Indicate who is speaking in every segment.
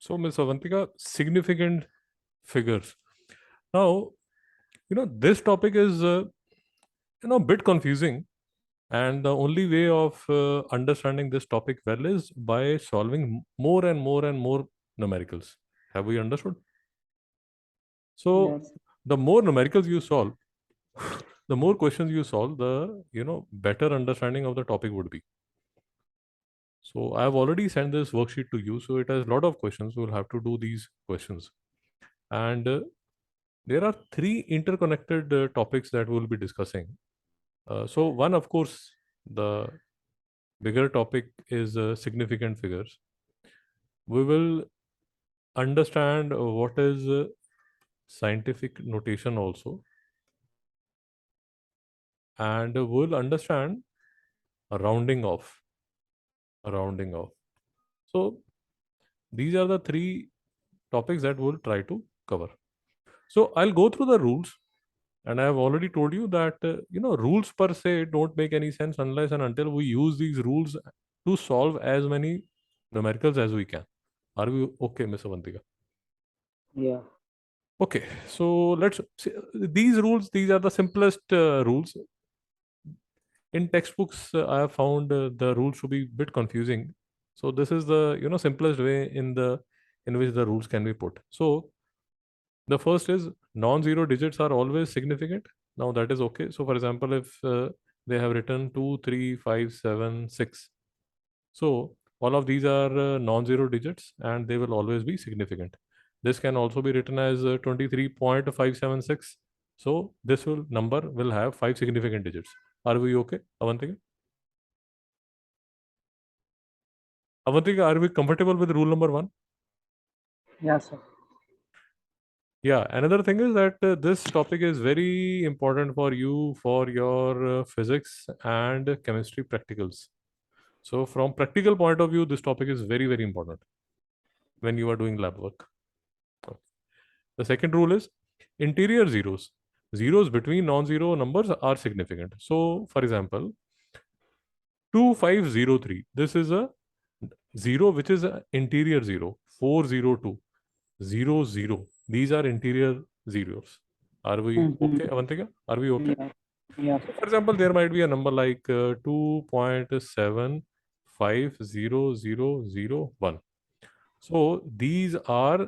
Speaker 1: So, Ms. Avantika, significant figures. Now, this topic is, a bit confusing. And the only way of understanding this topic well is by solving more and more and more numericals. Have we understood? So,
Speaker 2: Yes.
Speaker 1: the more numericals you solve, the more questions you solve, the, better understanding of the topic would be. So, I've already sent this worksheet to you. So, it has a lot of questions. We'll have to do these questions. And there are three interconnected topics that we'll be discussing. So one, of course, the bigger topic is significant figures. We will understand what is scientific notation also, and we'll understand rounding off. Rounding off. So these are the three topics that we'll try to cover. So I'll go through the rules. And I have already told you that, rules per se don't make any sense unless and until we use these rules to solve as many numericals as we can. Are we okay, Ms. Avantika?
Speaker 2: Yeah.
Speaker 1: Okay, so let's see. These rules, these are the simplest rules. In textbooks, I have found the rules to be a bit confusing. So this is the, simplest way in which the rules can be put. So the first is non-zero digits are always significant. Now that is okay. So for example, if they have written 2, 3, 5, 7, 6. So all of these are non-zero digits and they will always be significant. This can also be written as 23.576. So this number will have 5 significant digits. Are we okay, Avantika? Avantika, are we comfortable with rule number 1?
Speaker 2: Yes, sir.
Speaker 1: Yeah, another thing is that this topic is very important for you for your physics and chemistry practicals. So from practical point of view, this topic is very, very important when you are doing lab work. Okay. The second rule is interior zeros. Zeros between non-zero numbers are significant. So for example, 2503, this is a zero which is an interior zero. 402, 00. These are interior zeros. Are we okay, Avantika? Are we okay?
Speaker 2: Yeah. Yeah.
Speaker 1: So for example, there might be a number like 2.750001. So these are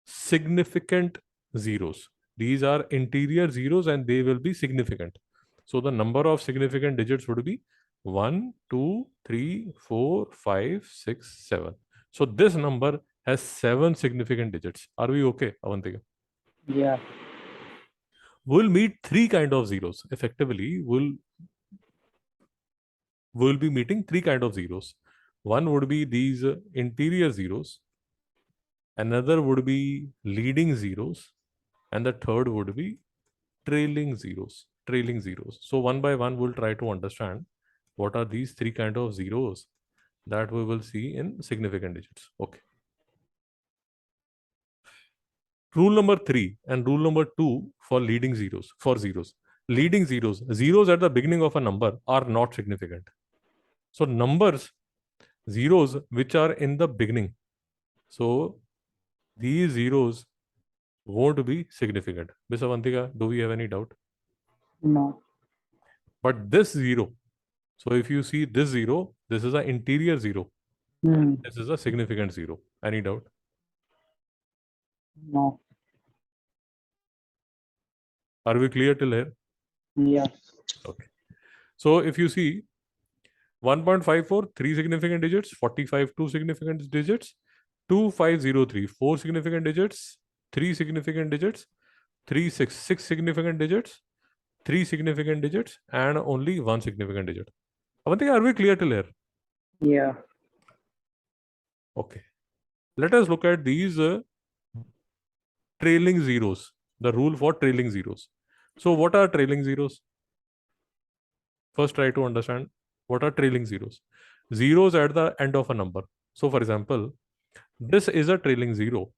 Speaker 1: significant zeros. These are interior zeros and they will be significant. So the number of significant digits would be 1, 2, 3, 4, 5, 6, 7. So this number has 7 significant digits. Are we okay, Avantika?
Speaker 2: Yeah.
Speaker 1: We'll meet 3 kind of zeros. Effectively, we'll be meeting 3 kind of zeros. One would be these interior zeros. Another would be leading zeros. And the third would be trailing zeros. Trailing zeros. So one by one, we'll try to understand what are these 3 kind of zeros that we will see in significant digits. Okay. Rule number 3 and rule number 2 for leading zeros, for zeros. Leading zeros, zeros at the beginning of a number are not significant. So numbers, zeros which are in the beginning. So these zeros won't be significant. Ms. Avantika, do we have any doubt?
Speaker 2: No.
Speaker 1: But this zero, so if you see this zero, this is an interior zero. And this is a significant zero. Any doubt?
Speaker 2: No.
Speaker 1: Are we clear till here?
Speaker 2: Yeah.
Speaker 1: Okay. So if you see 1.54, 3 significant digits, 45, 2 significant digits, 2503, 4 significant digits, 3 significant digits, 6 significant digits, 3 significant digits, and only 1 significant digit. Avantika, are we clear till here?
Speaker 2: Yeah.
Speaker 1: Okay. Let us look at these trailing zeros, the rule for trailing zeros. So what are trailing zeros? First, try to understand what are trailing zeros. Zeros at the end of a number. So for example, this is a trailing zero.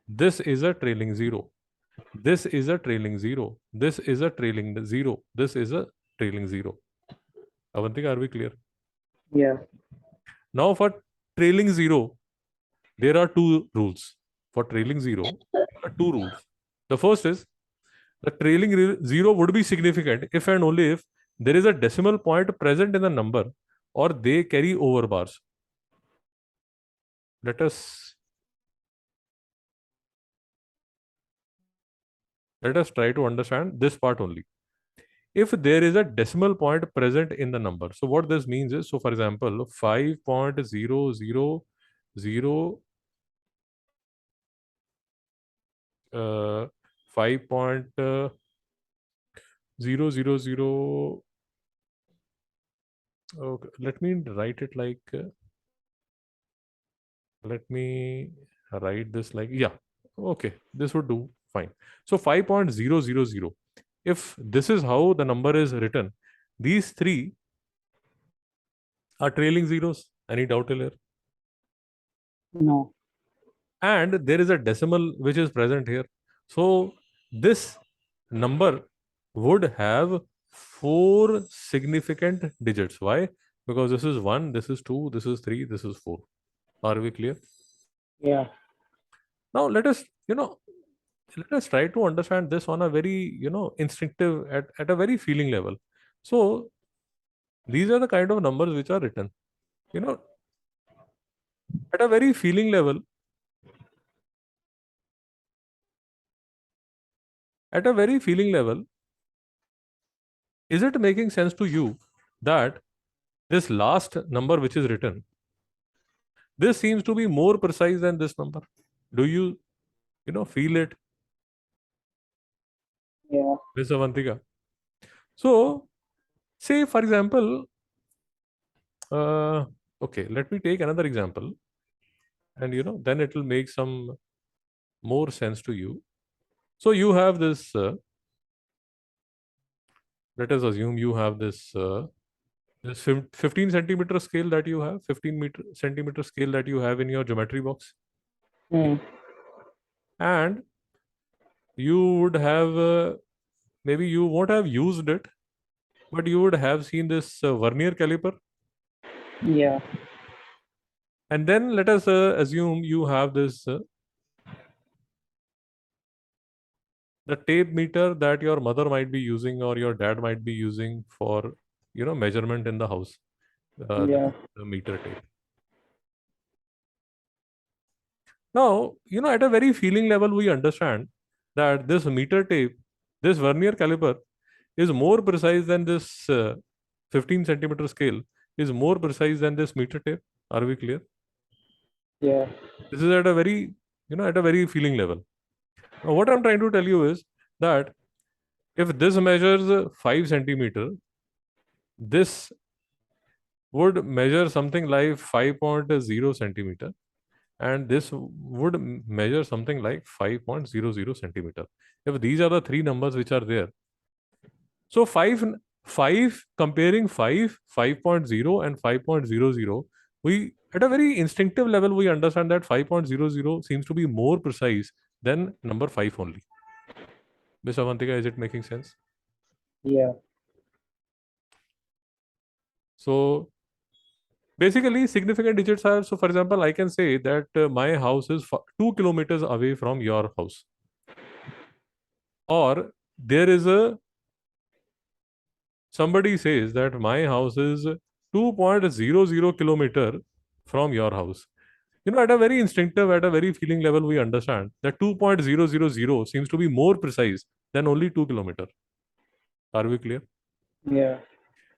Speaker 1: This is a trailing zero. This is a trailing zero. This is a trailing zero. This is a trailing zero. Avantika, are we clear?
Speaker 2: Yeah.
Speaker 1: Now for trailing zero, there are two rules for trailing zero. There are two rules. The first is the trailing zero would be significant if and only if there is a decimal point present in the number or they carry over bars. Let us try to understand this part only. If there is a decimal point present in the number, so what this means is, so for example, 5.000 5.000, okay, let me write it like let me write this like, yeah, okay, this would do fine. So 5.000, if this is how the number is written, these three are trailing zeros. Any doubt here?
Speaker 2: No.
Speaker 1: And there is a decimal which is present here. So this number would have 4 significant digits. Why? Because this is 1, this is 2, this is 3, this is 4. Are we clear?
Speaker 2: Yeah.
Speaker 1: Now let us try to understand this on a very instinctive, at a very feeling level. So these are the kind of numbers which are written, you know at a very feeling level. At a very feeling level, is it making sense to you that this last number which is written, this seems to be more precise than this number? Do you feel it,
Speaker 2: Yeah.
Speaker 1: Miss Avantika? So say for example, okay, let me take another example, and then it will make some more sense to you. So you have this let us assume you have this 15 centimeter scale that you have, 15 centimeter scale that you have in your geometry box.
Speaker 2: Mm.
Speaker 1: And you would have maybe you won't have used it, but you would have seen this vernier caliper.
Speaker 2: Yeah.
Speaker 1: And then let us assume you have this the tape meter that your mother might be using or your dad might be using for measurement in the house,
Speaker 2: Yeah.
Speaker 1: the meter tape. Now, at a very feeling level, we understand that this meter tape, this vernier caliper, is more precise than this 15 centimeter scale, is more precise than this meter tape. Are we clear?
Speaker 2: Yeah.
Speaker 1: This is at a very, at a very feeling level. Now, what I'm trying to tell you is that if this measures 5 centimeter, this would measure something like 5.0 centimeter, and this would measure something like 5.00 centimeter. If these are the three numbers which are there, so 5 comparing 5.0 and 5.00, we at a very instinctive level we understand that 5.00 seems to be more precise than number 5 only. Miss Avantika, is it making sense?
Speaker 2: Yeah.
Speaker 1: So basically significant digits are, so for example, I can say that my house is 2 kilometers away from your house, or there is a somebody says that my house is 2.00 kilometer from your house. At a very instinctive, at a very feeling level, we understand that 2.000 seems to be more precise than only 2 kilometer. Are we clear?
Speaker 2: Yeah.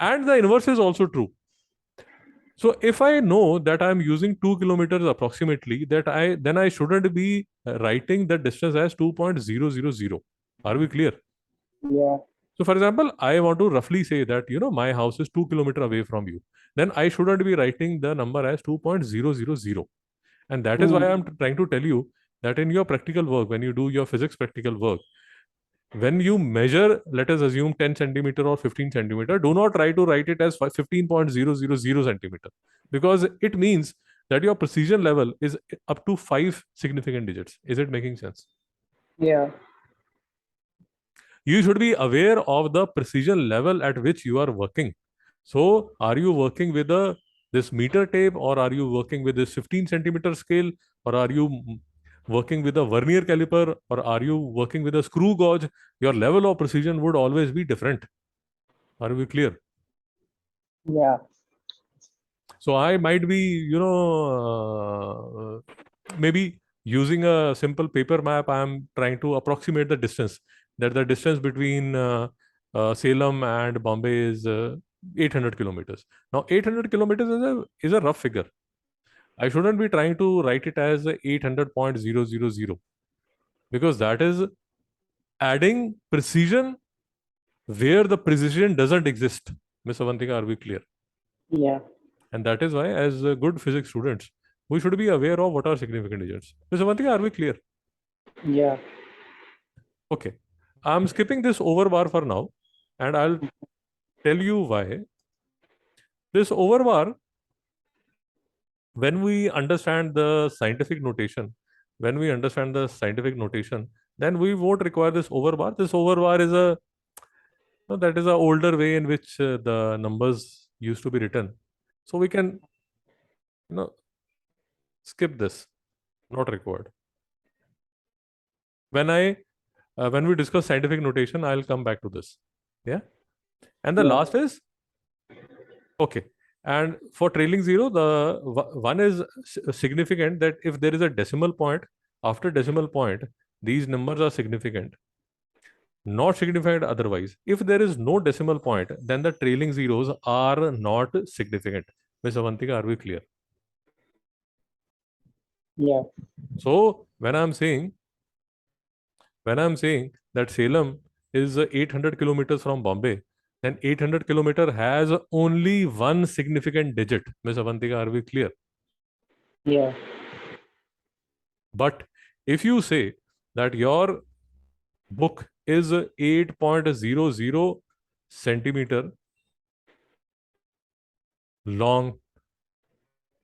Speaker 1: And the inverse is also true. So if I know that I'm using 2 kilometers approximately, then I shouldn't be writing the distance as 2.000. Are we clear?
Speaker 2: Yeah.
Speaker 1: So for example, I want to roughly say that my house is 2 kilometers away from you. Then I shouldn't be writing the number as 2.000. And that is why
Speaker 2: Mm.
Speaker 1: I'm trying to tell you that in your practical work, when you do your physics practical work, when you measure, let us assume 10 centimeter or 15 centimeter, do not try to write it as 15.000 centimeter, because it means that your precision level is up to 5 significant digits. Is it making sense?
Speaker 2: Yeah.
Speaker 1: You should be aware of the precision level at which you are working. So are you working with this meter tape, or are you working with this 15 centimeter scale, or are you working with a vernier caliper, or are you working with a screw gauge, your level of precision would always be different. Are we clear?
Speaker 2: Yeah.
Speaker 1: So I might be, maybe using a simple paper map, I am trying to approximate the distance, that the distance between Salem and Bombay is 800 kilometers. Now, 800 kilometers is a rough figure. I shouldn't be trying to write it as 800.000, because that is adding precision where the precision doesn't exist. Miss Avantika, are we clear?
Speaker 2: Yeah.
Speaker 1: And that is why, as good physics students, we should be aware of what are significant digits. Miss Avantika, are we clear?
Speaker 2: Yeah.
Speaker 1: Okay. I'm skipping this overbar for now, and I'll tell you why. This overbar, when we understand the scientific notation, then we won't require this overbar. This overbar is that is a older way in which the numbers used to be written. So we can, you know, skip this. Not required. When we discuss scientific notation, I'll come back to this. Yeah. And the
Speaker 2: Yeah.
Speaker 1: last is, okay. And for trailing zero, the one is significant, that if there is a decimal point, after decimal point, these numbers are significant. Not significant otherwise. If there is no decimal point, then the trailing zeros are not significant. Miss Avantika, are we clear?
Speaker 2: Yeah.
Speaker 1: So when I'm saying that Salem is 800 kilometers from Bombay, then 800 kilometer has only one significant digit. Miss Avantika, are we clear?
Speaker 2: Yeah.
Speaker 1: But if you say that your book is 8.00 centimeter long,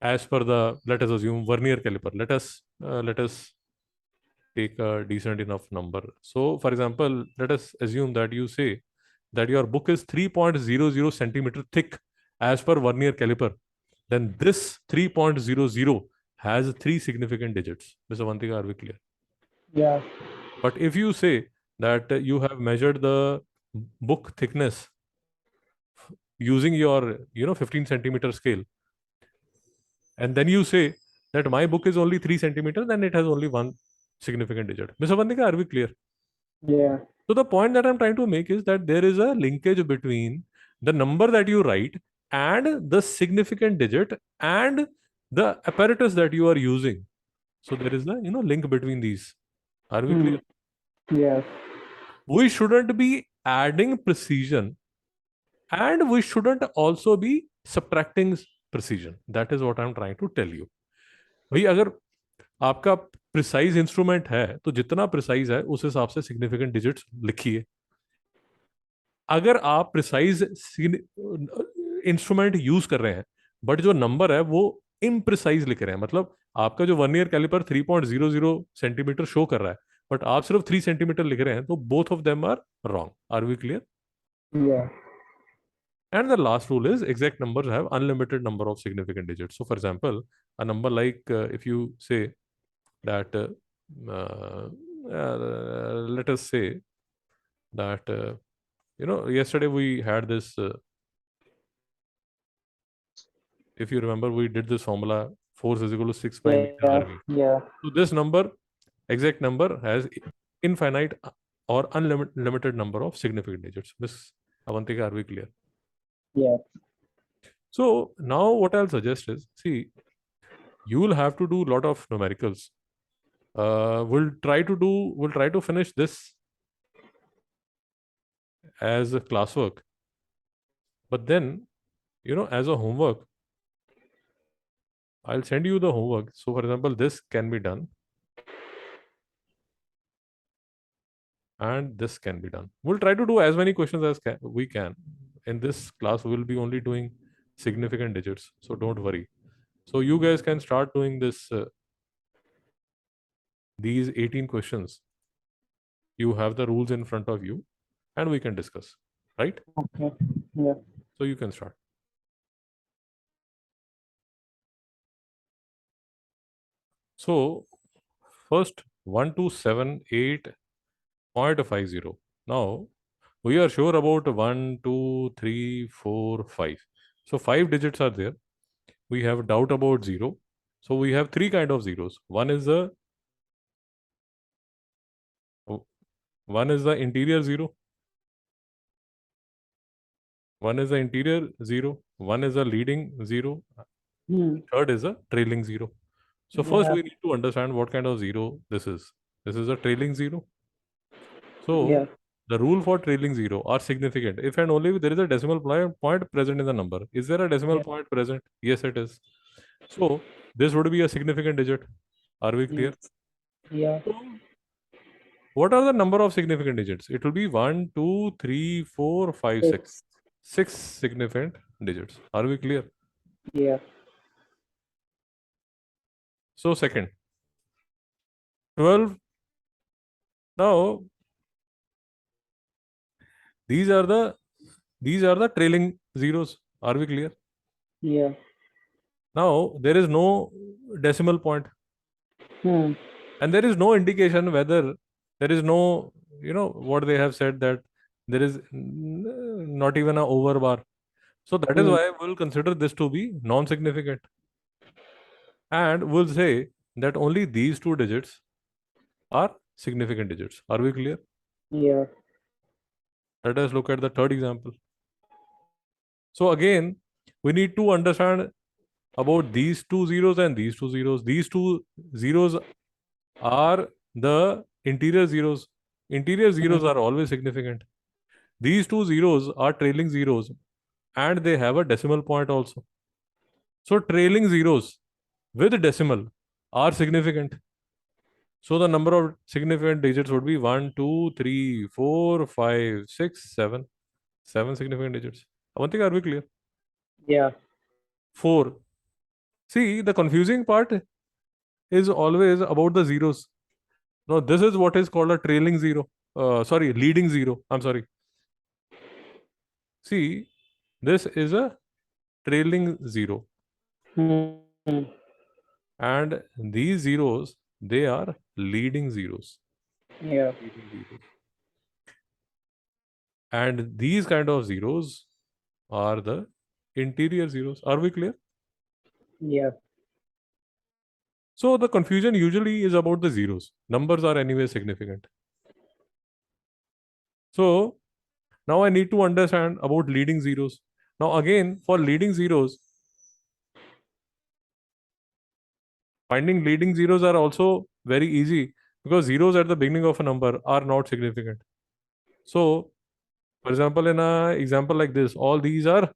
Speaker 1: as per the, let us assume, vernier caliper, let us take a decent enough number. So, for example, let us assume that you say that your book is 3.00 centimeter thick as per vernier caliper. Then this 3.00 has three significant digits. Mr. Vantika, are we clear?
Speaker 2: Yeah.
Speaker 1: But if you say that you have measured the book thickness using your 15 centimeter scale, and then you say that my book is only 3 centimeters, then it has only one significant digit. Mr. Vandika, are we clear?
Speaker 2: Yeah.
Speaker 1: So the point that I'm trying to make is that there is a linkage between the number that you write and the significant digit and the apparatus that you are using. So there is a link between these. Are we clear?
Speaker 2: Yeah.
Speaker 1: We shouldn't be adding precision, and we shouldn't also be subtracting precision. That is what I'm trying to tell you. भाई अगर आपका precise instrument है तो जितना precise है उस हिसाब से सिग्निफिकेंट डिजिट्स लिखिए. अगर आप प्रिसाइज इंस्ट्रूमेंट यूज कर रहे हैं बट जो नंबर है वो इम्प्रिसाइज लिख रहे हैं, मतलब आपका जो वर्नियर कैलिपर 3.00 सेंटीमीटर शो कर रहा है बट आप सिर्फ 3 सेंटीमीटर लिख रहे हैं, तो both of them are wrong. Are we clear?
Speaker 2: Yeah.
Speaker 1: And the last rule is exact numbers have unlimited number of significant digits. So, for example, a number like if you say that, let us say that, yesterday we had this, if you remember, we did this formula, force is equal to 6 pi meter
Speaker 2: Yeah.
Speaker 1: RV.
Speaker 2: Yeah.
Speaker 1: So, this number, exact number, has infinite or unlimited number of significant digits. Miss Avantika, are we clear?
Speaker 2: Yeah.
Speaker 1: So now what I'll suggest is, see, you will have to do a lot of numericals. We'll try to finish this as a classwork, but then, as a homework, I'll send you the homework. So for example, this can be done and this can be done. We'll try to do as many questions as we can. In this class, we'll be only doing significant digits, so don't worry. So you guys can start doing this, these 18 questions. You have the rules in front of you and we can discuss, right?
Speaker 2: Okay. Yeah.
Speaker 1: So you can start. So first 1278.50. Now we are sure about 1, 2, 3, 4, 5. So 5 digits are there. We have doubt about 0. So we have three kind of zeros. One is the interior 0. One is the interior 0. One is a leading 0.
Speaker 2: Hmm.
Speaker 1: Third is a trailing 0. So first
Speaker 2: Yeah.
Speaker 1: we need to understand what kind of 0 this is. This is a trailing 0. So
Speaker 2: Yeah.
Speaker 1: the rule for trailing 0 are significant if and only if there is a decimal point present in the number. Is there a decimal
Speaker 2: Yeah.
Speaker 1: point present? Yes, it is. So this would be a significant digit. Are we
Speaker 2: Hmm.
Speaker 1: clear?
Speaker 2: Yeah.
Speaker 1: So what are the number of significant digits? It will be 1, 2, 3, 4, 5, 6.
Speaker 2: 6.
Speaker 1: 6 significant digits. Are we clear?
Speaker 2: Yeah.
Speaker 1: So second, 12. Now these are the trailing zeros. Are we clear?
Speaker 2: Yeah.
Speaker 1: Now there is no decimal point,
Speaker 2: Hmm.
Speaker 1: and there is no indication whether there is no, what they have said, that there is not even a over bar. So that is
Speaker 2: Hmm.
Speaker 1: why we'll consider this to be non-significant, and we'll say that only these two digits are significant digits. Are we clear?
Speaker 2: Yeah.
Speaker 1: Let us look at the third example. So again, we need to understand about these two zeros and these two zeros. These two zeros are the interior zeros. Interior zeros
Speaker 2: Hmm.
Speaker 1: are always significant. These two zeros are trailing zeros, and they have a decimal point also. So trailing zeros with decimal are significant. So the number of significant digits would be 1, 2, 3, 4, 5, 6, 7. 7 significant digits. One thing, are we clear?
Speaker 2: Yeah.
Speaker 1: 4. See, the confusing part is always about the zeros. Now, this is what is called a trailing zero. Sorry, leading zero. I'm sorry. See, this is a trailing zero.
Speaker 2: Hmm.
Speaker 1: And these zeros, they are leading zeros.
Speaker 2: Yeah.
Speaker 1: Leading zeros. And these kind of zeros are the interior zeros. Are we clear?
Speaker 2: Yeah.
Speaker 1: So the confusion usually is about the zeros. Numbers are anyway significant. So now I need to understand about leading zeros. Now again, for leading zeros, finding leading zeros are also very easy, because zeros at the beginning of a number are not significant. So, for example, in a example like this, all these are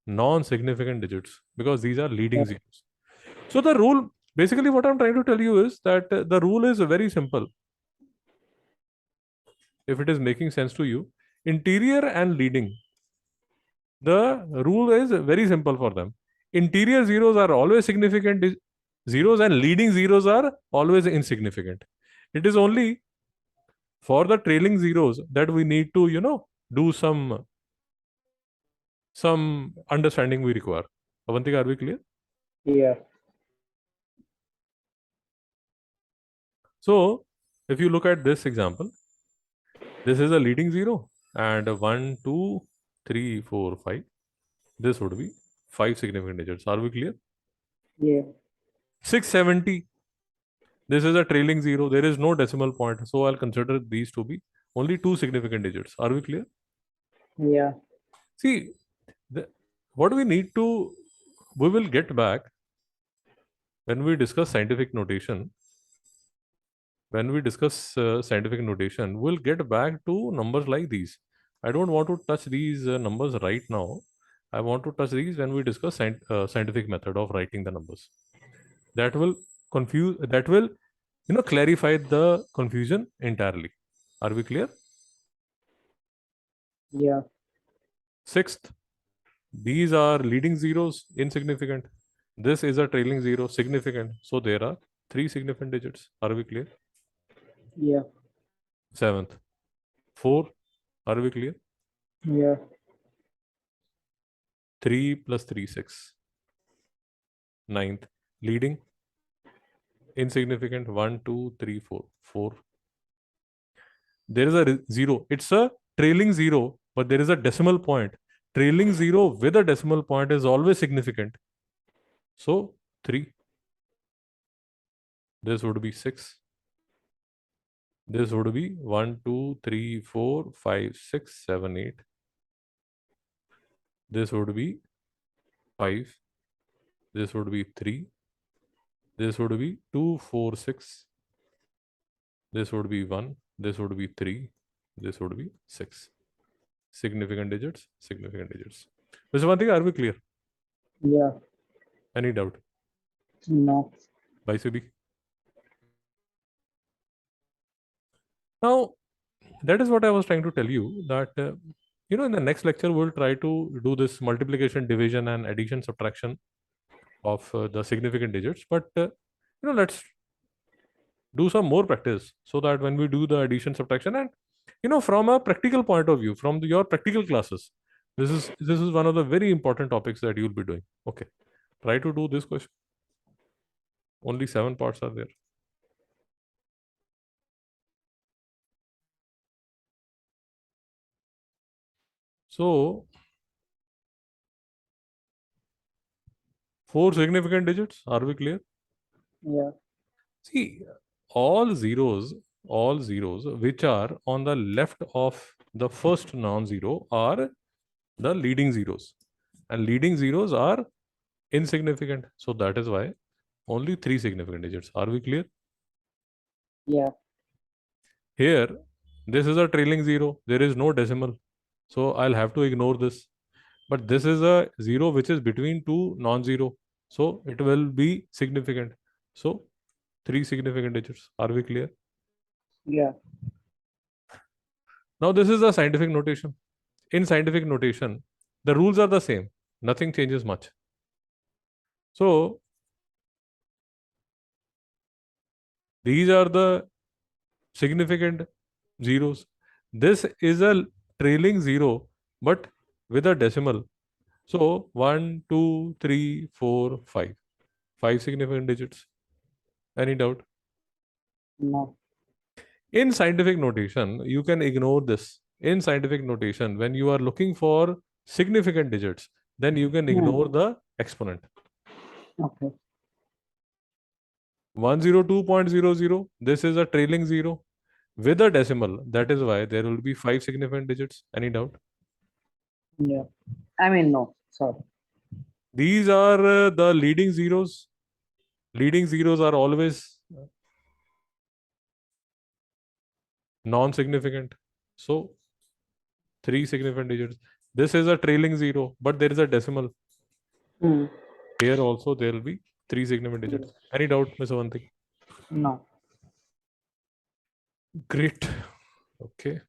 Speaker 1: non-significant digits because these are leading
Speaker 2: Yeah.
Speaker 1: zeros. So the rule, basically what I'm trying to tell you is that the rule is very simple. If it is making sense to you, interior and leading, the rule is very simple for them. Interior zeros are always significant zeros, and leading zeros are always insignificant. It is only for the trailing zeros that we need to, do some understanding we require. Avantika, are we clear?
Speaker 2: Yeah.
Speaker 1: So if you look at this example, this is a leading zero, and 1, 2, 3, 4, 5. This would be 5 significant digits. Are we clear?
Speaker 2: Yeah.
Speaker 1: 670. This is a trailing zero. There is no decimal point. So I'll consider these to be only 2 significant digits. Are we clear?
Speaker 2: Yeah.
Speaker 1: See, the, what we will get back when we discuss scientific notation. When we discuss scientific notation, we'll get back to numbers like these. I don't want to touch these numbers right now. I want to touch these when we discuss scientific method of writing the numbers. That will clarify the confusion entirely. Are we clear?
Speaker 2: Yeah.
Speaker 1: Sixth, these are leading zeros, insignificant. This is a trailing zero, significant. So there are 3 significant digits. Are we clear?
Speaker 2: Yeah.
Speaker 1: Seventh, 4. Are we clear?
Speaker 2: Yeah.
Speaker 1: 3 plus 3, 6. Ninth, leading. Insignificant. 1, 2, 3, 4. 4. There is a 0. It's a trailing 0, but there is a decimal point. Trailing 0 with a decimal point is always significant. So 3. This would be 6. This would be 1, 2, 3, 4, 5, 6, 7, 8. This would be 5. This would be 3. This would be 2, 4, 6. This would be 1. This would be 3. This would be 6. Significant digits, significant digits. Mr. One thing, are we clear?
Speaker 2: Yeah.
Speaker 1: Any doubt?
Speaker 2: No.
Speaker 1: By CB. Now, that is what I was trying to tell you, that in the next lecture we'll try to do this multiplication, division, and addition, subtraction of the significant digits. But let's do some more practice so that when we do the addition, subtraction, and from a practical point of view, from your practical classes, this is one of the very important topics that you'll be doing. Okay, try to do this question. Only 7 parts are there. So 4 significant digits. Are we clear?
Speaker 2: Yeah.
Speaker 1: See, all zeros which are on the left of the first non-zero are the leading zeros, and leading zeros are insignificant. So that is why only 3 significant digits. Are we clear?
Speaker 2: Yeah.
Speaker 1: Here, this is a trailing 0. There is no decimal. So I'll have to ignore this. But this is a 0 which is between two non-zero. So it will be significant. So 3 significant digits. Are we clear?
Speaker 2: Yeah.
Speaker 1: Now this is the scientific notation. In scientific notation, the rules are the same. Nothing changes much. So these are the significant zeros. This is a trailing 0, but with a decimal. So 1, 2, 3, 4, 5. 5 significant digits. Any doubt?
Speaker 2: No.
Speaker 1: In scientific notation, you can ignore this. In scientific notation, when you are looking for significant digits, then you can ignore the exponent.
Speaker 2: Okay.
Speaker 1: 102.00, this is a trailing 0 with a decimal. That is why there will be 5 significant digits. Any doubt?
Speaker 2: Yeah. I mean, no. Sorry.
Speaker 1: These are the leading zeros. Leading zeros are always non-significant. So 3 significant digits. This is a trailing 0, but there is a decimal.
Speaker 2: Hmm.
Speaker 1: Here also there will be 3 significant digits.
Speaker 2: Yes.
Speaker 1: Any doubt, Mr. Vanti?
Speaker 2: No.
Speaker 1: Great. Okay.